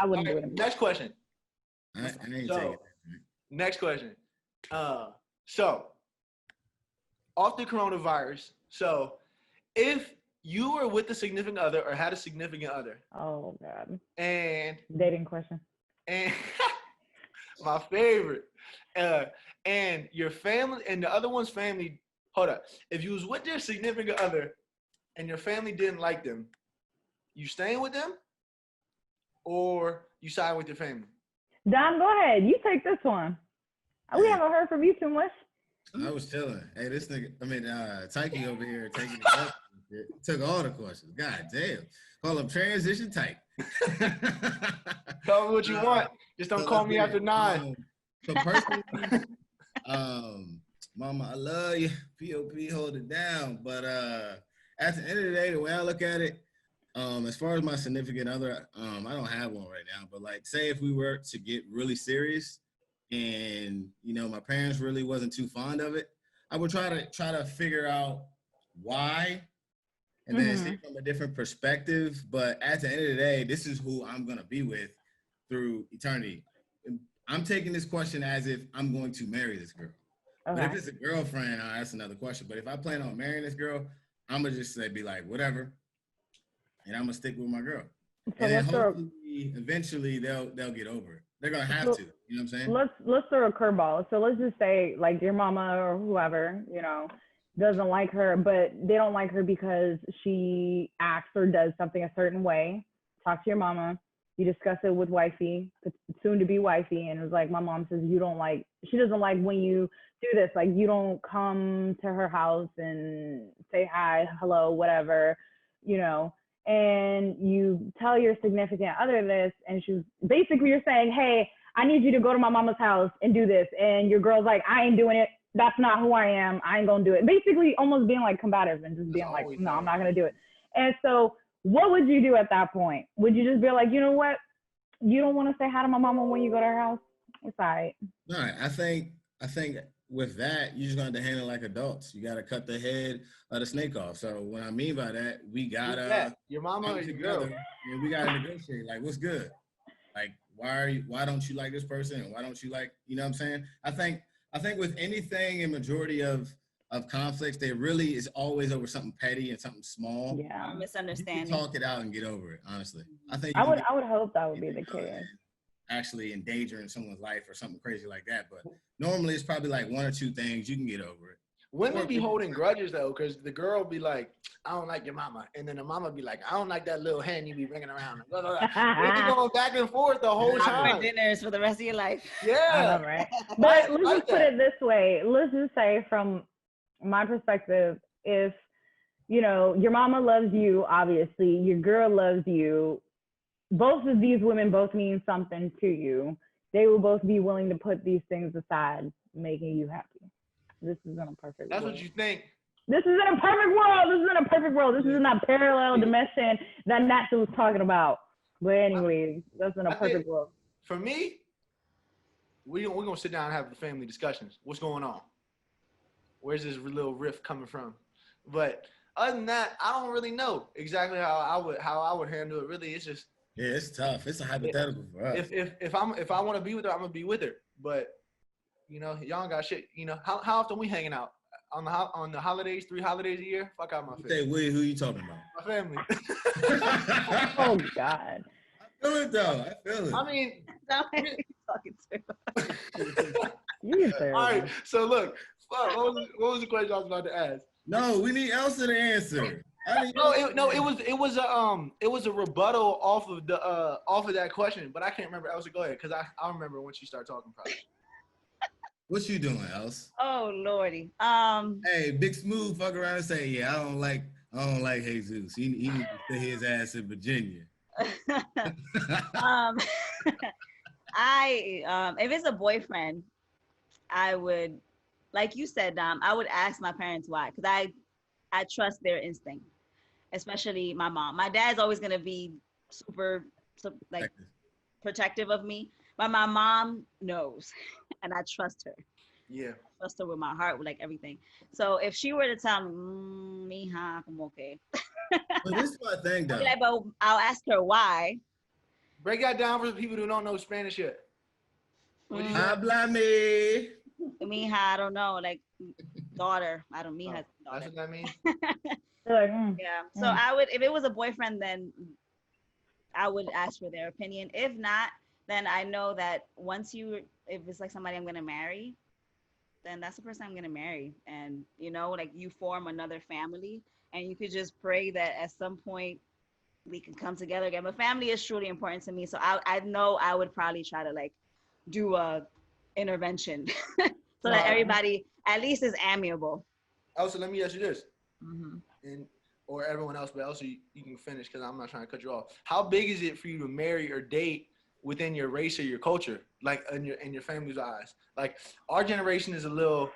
I wouldn't do it anymore. Next question. I ain't taking it. Next question. So, off the coronavirus. So, if you were with a significant other or had a significant other. Oh God. And dating question. And my favorite. And your family and the other one's family. Hold up. If you was with their significant other and your family didn't like them, you staying with them or you side with your family? Don, go ahead. You take this one. We haven't heard from you too much. I was chilling. Hey, this nigga, Tyke over here taking the questions. Took all the questions. God damn. Call him transition type. Tell me what you want. Just don't call me after 9. So personally, Mama, I love you. POP, hold it down. But at the end of the day, the way I look at it, as far as my significant other, I don't have one right now. But like, say if we were to get really serious, and my parents really wasn't too fond of it, I would try to figure out why, and then see from a different perspective. But at the end of the day, this is who I'm gonna be with through eternity. I'm taking this question as if I'm going to marry this girl. Okay. But if it's a girlfriend, that's another question. But if I plan on marrying this girl, I'm gonna just be like, whatever, and I'm gonna stick with my girl. So and then hopefully, eventually, they'll get over it. They're gonna have to. You know what I'm saying? Let's throw a curveball. So let's just say like your mama or whoever, doesn't like her, but they don't like her because she acts or does something a certain way. Talk to your mama. You discuss it with wifey, soon to be wifey, and it was like my mom says she doesn't like when you do this. Like you don't come to her house and say hi, hello, whatever, and you tell your significant other this, and you're saying, hey, I need you to go to my mama's house and do this. And your girl's like, I ain't doing it. That's not who I am. I ain't gonna do it. Basically almost being like combative and just being like, no, I'm not gonna do it. And so what would you do at that point? Would you just be like, you know what? You don't want to say hi to my mama when you go to her house? It's all right. No, I think with that, you just got to handle like adults. You got to cut the head of the snake off. So what I mean by that, we gotta your mama or your girl, and we gotta negotiate. Like, what's good? Like, why don't you like this person? And why don't you like? You know what I'm saying? I think with anything in majority of conflicts, there really is always over something petty and something small. Yeah, misunderstanding. You can talk it out and get over it. Honestly, I think I would hope that would be the case. Actually endangering someone's life or something crazy like that. But normally it's probably like 1 or 2 things you can get over it. Women be holding grudges though, because the girl be like, I don't like your mama. And then the mama be like, I don't like that little hand you be bringing around. Blah, blah, blah. We be going back and forth the whole time. For dinners for the rest of your life. Yeah. Know, right? But let's just put it this way. Let's just say from my perspective, if, your mama loves you, obviously, your girl loves you, both of these women both mean something to you. They will both be willing to put these things aside, making you happy. This is in a perfect That's world. what you think. This is in a perfect world. This is in that parallel dimension that Natsa was talking about. But anyways, that's in a perfect world. For me, we're going to sit down and have the family discussions. What's going on? Where's this little rift coming from? But other than that, I don't really know exactly how I would handle it. Really, it's just. Yeah, it's tough. It's a hypothetical for us. If I want to be with her, I'm gonna be with her. But y'all got shit. How often we hanging out on the holidays? 3 holidays a year. Fuck out my face. Hey, who you talking about? My family. Oh God. I feel it though. I feel it. I mean, talking to. All right. So look, what was the question I was about to ask? No, we need Elsa to answer. It was a rebuttal off of that question, but I can't remember. Elsa, go ahead, because I remember when she started talking. Probably. What you doing, Elsa? Oh Lordy. Hey, Big Smooth, fuck around and say, yeah, I don't like Jesus. He needs to stay his ass in Virginia. If it's a boyfriend, I would, like you said, I would ask my parents why, because I trust their instinct, especially my mom. My dad's always gonna be super protective of me, but my mom knows, and I trust her. Yeah, I trust her with my heart, with like everything. So if she were to tell me, mija, I'm okay. But this is my thing, though. But I'll ask her why, Break that down for the people who don't know Spanish yet. What do you say? Háblame. Mija, I don't know, like daughter. I don't mija, That's daughter. what that means. They're like, Yeah. So I would, if it was a boyfriend, then I would ask for their opinion. If not, then I know that if it's like somebody I'm gonna marry, then that's the person I'm gonna marry. And like you form another family, and you could just pray that at some point we can come together again. But family is truly important to me, so I know I would probably try to like do a intervention so that everybody at least is amiable. Also, let me ask you this, Mm-hmm. and or everyone else, but also you can finish because I'm not trying to cut you off. How big is it for you to marry or date within your race or your culture, like in your family's eyes? Like our generation is a little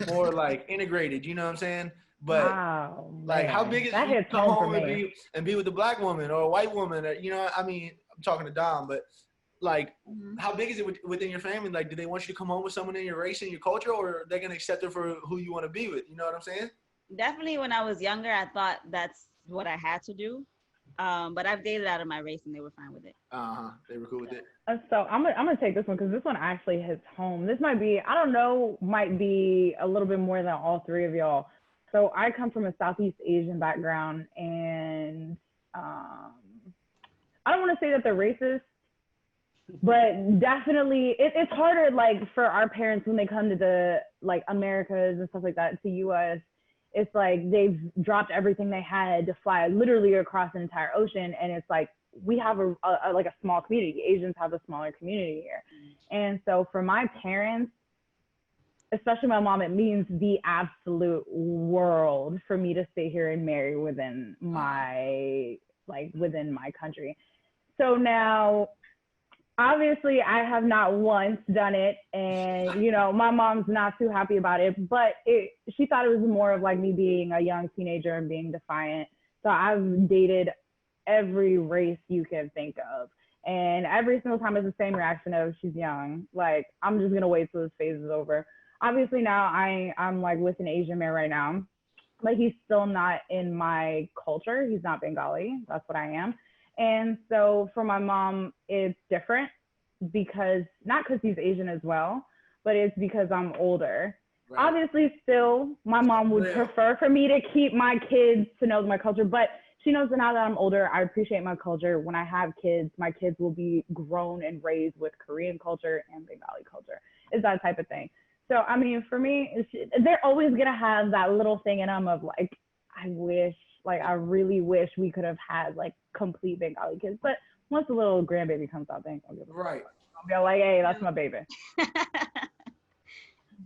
more like integrated. You know what I'm saying? But wow, like, how man. big is it That for you to hits come home for home me. and be with a black woman or a white woman? Or, I mean, I'm talking to Dom, but like, how big is it within your family? Like, do they want you to come home with someone in your race and your culture, or are they gonna accept it for who you want to be with? You know what I'm saying? Definitely, when I was younger, I thought that's what I had to do. But I've dated out of my race, and they were fine with it. They were cool with it. So I'm gonna take this one because this one actually hits home. This might be, I don't know, might be a little bit more than all three of y'all. So I come from a Southeast Asian background, and I don't want to say that they're racist, but definitely it's harder like for our parents when they come to the like Americas and stuff like that, to US. It's like they've dropped everything they had to fly literally across an entire ocean, and it's like we have a like a small community. Asians have a smaller community here. And so for my parents, especially my mom, it means the absolute world for me to stay here and marry within my country. So now obviously I have not once done it, and my mom's not too happy about it, but she thought it was more of like me being a young teenager and being defiant. So I've dated every race you can think of, and every single time it's the same reaction of, she's young, like I'm just gonna wait till this phase is over. Obviously now I'm like with an Asian man right now, but he's still not in my culture. He's not Bengali. That's what I am. And so for my mom, it's different because not because he's Asian as well, but it's because I'm older. Right. Obviously, still, my mom would prefer for me to keep my kids to know my culture, but she knows that now that I'm older, I appreciate my culture. When I have kids, my kids will be grown and raised with Korean culture and Bengali culture. It's that type of thing. So, I mean, for me, they're always going to have that little thing in them of like, I really wish we could have had like complete Bengali kids. But once the little grandbaby comes out, then I'll be like, hey, that's my baby.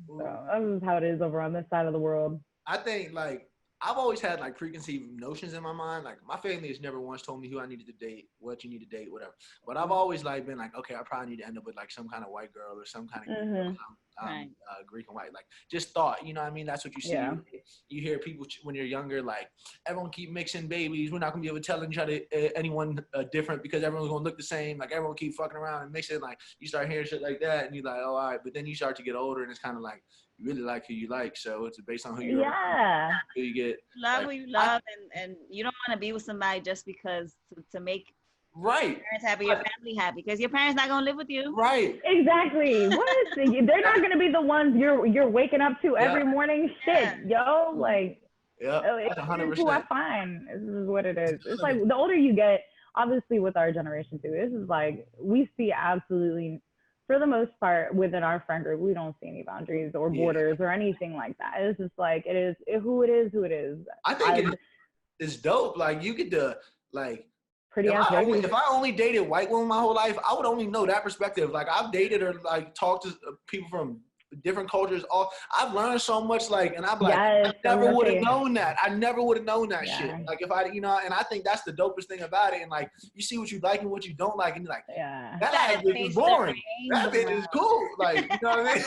So this is how it is over on this side of the world. I think like I've always had like preconceived notions in my mind. Like my family has never once told me who I needed to date, what you need to date, whatever. But I've always like been like, okay, I probably need to end up with like some kind of white girl or some kind of Greek and white. Like just thought, you know what I mean? That's what you see. Yeah. You hear people when you're younger, like everyone keep mixing babies. We're not gonna be able to tell anyone different because everyone's gonna look the same. Like everyone keep fucking around and mixing. Like you start hearing shit like that, and you're like, oh, all right. But then you start to get older, and it's kind of like you really like who you like. So it's based on who you are. Who you get. Love who you love, and you don't want to be with somebody just because to make your parents happy, your family happy, because your parents not gonna live with you. Right. Exactly. What? They're not gonna be the ones you're waking up to every morning. Shit, yo, like. Yeah. It's 100%. Who I find. This is what it is. It's like the older you get, obviously with our generation too. This is like we see absolutely. For the most part, within our friend group, we don't see any boundaries or borders or anything like that. It's just like it is who it is, who it is. I think it's dope. Like you get to like pretty if I only dated white women my whole life, I would only know that perspective. Like I've dated or like talked to people from different cultures. I've learned so much. Like, and I'm like, I never would have known that. I never would have known that shit. Like if I, and I think that's the dopest thing about it. And like, you see what you like and what you don't like, and you're like, that bitch is boring. That bitch is cool. Like, you know what I mean?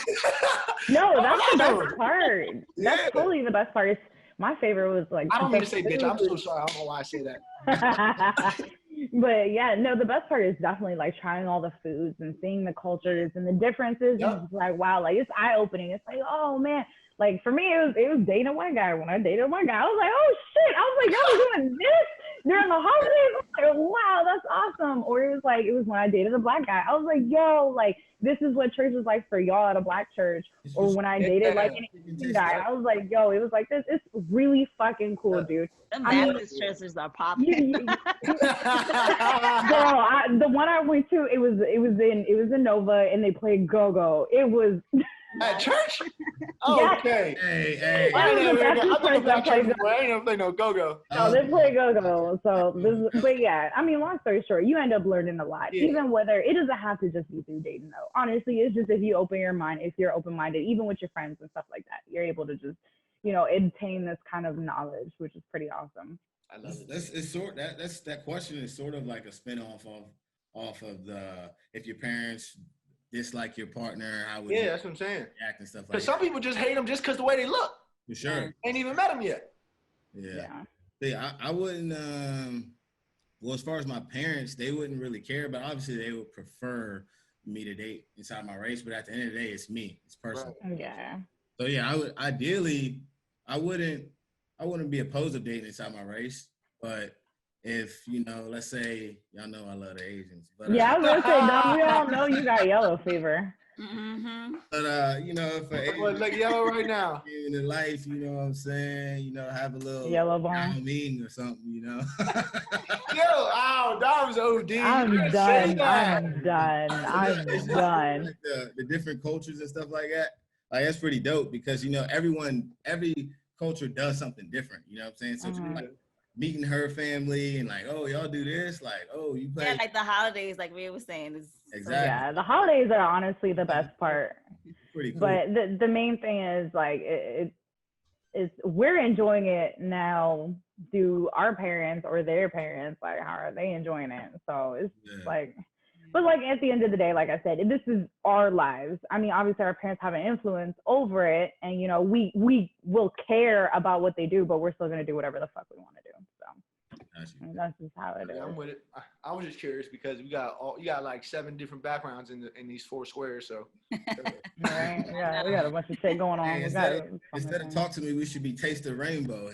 No, that's the best part. That's totally the best part. My favorite was like. I don't mean to say bitch. I'm so sorry. I don't know why I say that. But yeah, no, the best part is definitely like trying all the foods and seeing the cultures and the differences. Yep. And it's like, wow, like it's eye opening. It's like, oh man, like for me, it was dating a white guy. When I dated a white guy, I was like, oh shit, I was like, y'all doing this? during the holidays. I'm like, wow, that's awesome. Or it was when I dated a black guy. I was like, yo, like this is what church is like for y'all at a black church. Or when I dated like an Asian guy, I was like, yo, it was like this. It's really fucking cool, dude. Them I mean, Baptist churches are popping. girl, the one I went to, it was in Nova, and they played go go. It was At church? Yes. Okay. Hey, I ain't never heard that. I think Church about that plays church before. I ain't never played no go-go. No, they play go-go. So but yeah, I mean, long story short, you end up learning a lot. Yeah. Even whether it doesn't have to just be through dating though. Honestly, it's just if you open your mind, if you're open-minded, even with your friends and stuff like that, you're able to just, obtain this kind of knowledge, which is pretty awesome. I love it. That question is sort of like a spin-off off of the if your parents dislike your partner, how would you That's what I'm saying. act and stuff like that. Because some people just hate them just because the way they look. For sure. Ain't even met them yet. Yeah. I wouldn't well, as far as my parents, they wouldn't really care, but obviously they would prefer me to date inside my race, but at the end of the day, it's me. It's personal. Right. Yeah. So yeah, I wouldn't be opposed to dating inside my race, but if, let's say, y'all know I love the Asians. But, I was gonna say, don't we all know you got yellow fever? Mm-hmm. But, if an Asian Look yellow right now. in the life, you know what I'm saying, have a little Yellow bone meeting or something, Yo, Dom's OD. I'm done. Like the different cultures and stuff like that. Like, that's pretty dope because, every culture does something different. You know what I'm saying? So like meeting her family and like, oh, y'all do this. Like, oh, you play. Yeah, like the holidays, like Rhea was saying. Is Exactly. Yeah, the holidays are honestly the best part. Pretty cool. But the main thing is like it's we're enjoying it now. Do our parents or their parents, like, how are they enjoying it? So it's like, but like at the end of the day, like I said, this is our lives. I mean, obviously our parents have an influence over it, and we will care about what they do, but we're still gonna do whatever the fuck we want to do. So I mean, that's just how it is. I'm with it. I was just curious because you got like 7 different backgrounds in these 4 squares, so. Right? Yeah, we got a bunch of shit going on. Hey, instead of talk to me, we should be taste the rainbow.